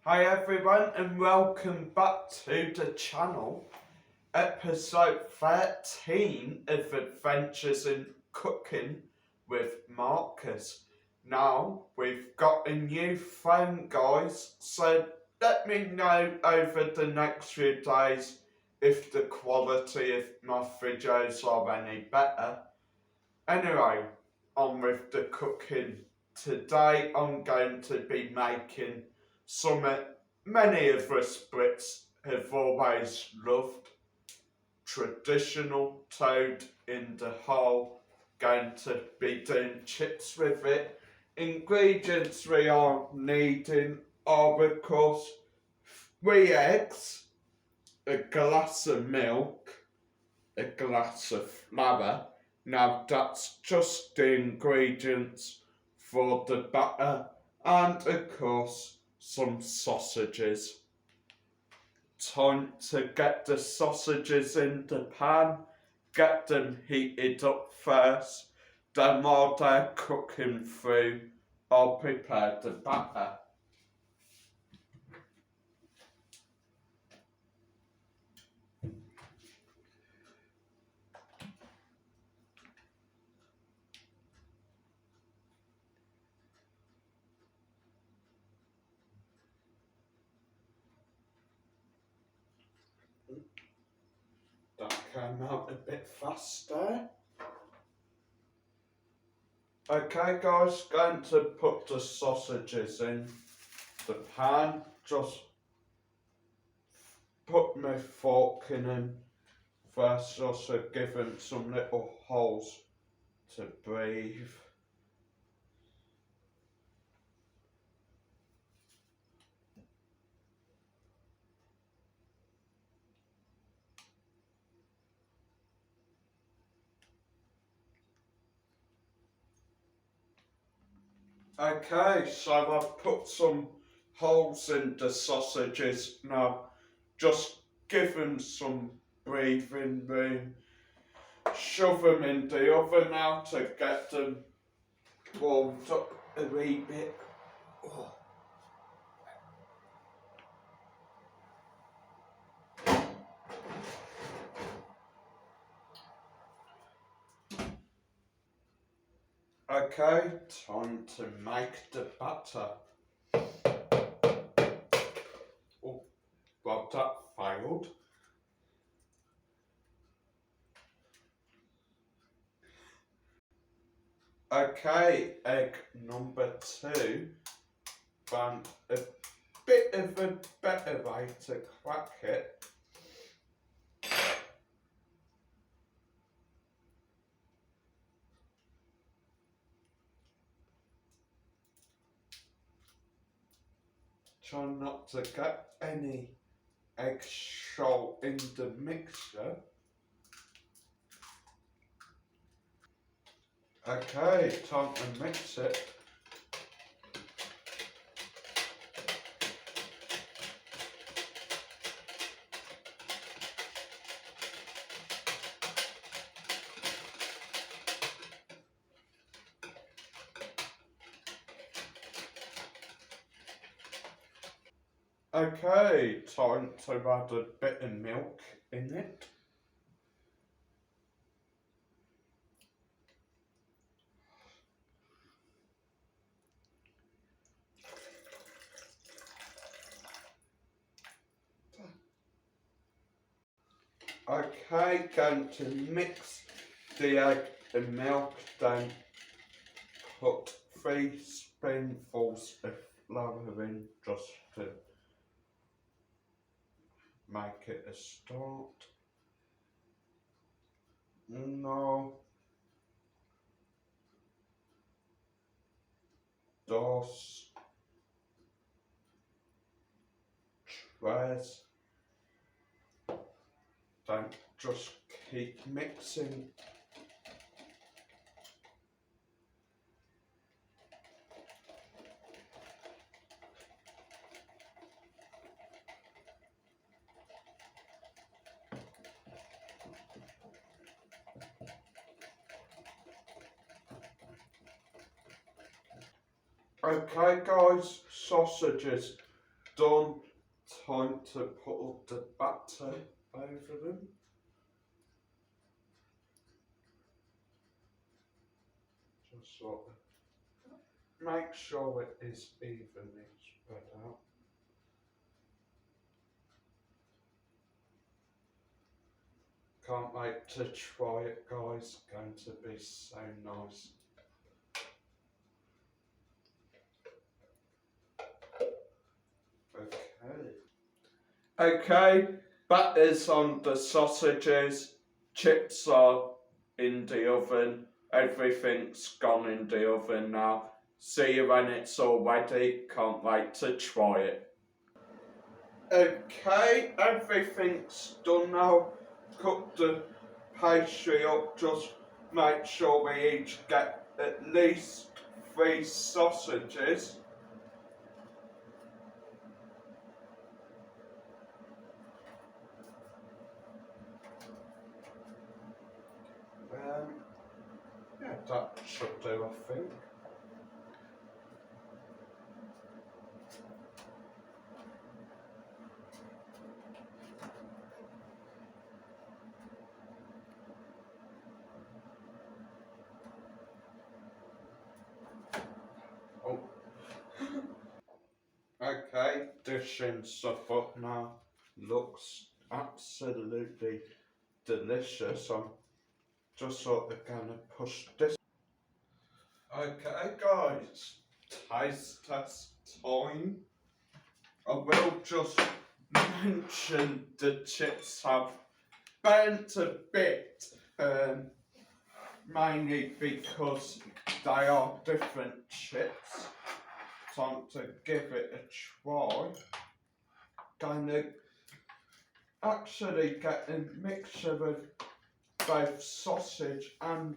Hi everyone and welcome back to the channel, episode 13 of Adventures in Cooking with Marcus. Now we've got a new phone guys, so let me know over the next few days if the quality of my videos are any better. Anyway, on with the cooking. Today I'm going to be making something many of us Brits have always loved. Traditional toad in the hole. Going to be doing chips with it. Ingredients we are needing are of course 3 eggs, a glass of milk, a glass of flour. Now that's just the ingredients for the batter and of course some sausages. Time to get the sausages in the pan, get them heated up first, then while they're cooking through, I'll prepare the batter. That came out a bit faster. Okay guys, going to put the sausages in the pan, just put my fork in them first, also give them some little holes to breathe. Okay, so I've put some holes in the sausages now. Just give them some breathing room. Shove them in the oven now to get them warmed up a wee bit. Oh. Okay, time to make the batter. Oh, well that failed. Okay, egg number 2. Found a bit of a better way to crack it. Try not to get any eggshell in the mixture. Okay, time to mix it. Okay, time to add a bit of milk in it. Okay, going to mix the egg and milk, then put 3 spoonfuls of flour in just to make it a start. No. 2, 3. Then just keep mixing. Okay guys, sausages done, time to put all the butter over them. Just sort of make sure it is evenly spread out. Can't wait to try it, guys. Going to be so nice. Okay, batter's on the sausages, chips are in the oven, everything's gone in the oven now. See you when it's all ready, can't wait to try it. Okay, everything's done now. Cook the pastry up, just make sure we each get at least 3 sausages. Yeah, that should do, I think. Oh. Okay, dishing stuff up now. Looks absolutely delicious. I'm just sort of gonna push this. Okay, guys, taste test time. I will just mention the chips have burnt a bit, mainly because they are different chips. Time to give it a try. Gonna actually get a mixture of both sausage and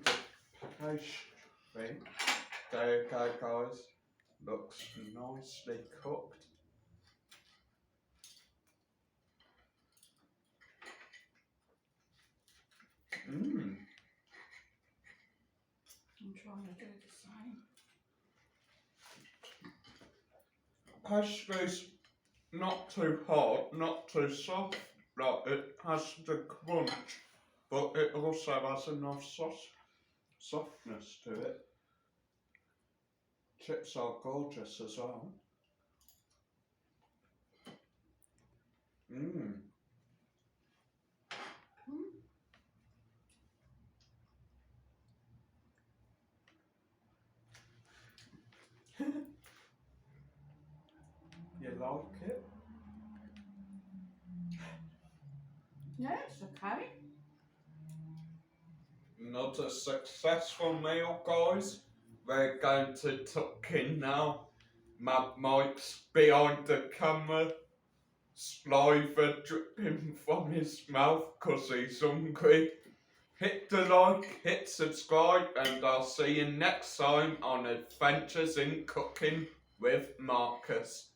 pastry. There you go, guys. Looks nicely cooked. I'm trying to do the same. Pastry's not too hard, not too soft. Like it has the crunch, but it also has enough softness to it. Chips are gorgeous as well. You like it? Yeah, it's okay. Not a successful meal, guys. We're going to tuck in now. Mad Mike's behind the camera, saliva dripping from his mouth because he's hungry. Hit the like, hit subscribe, and I'll see you next time on Adventures in Cooking with Marcus.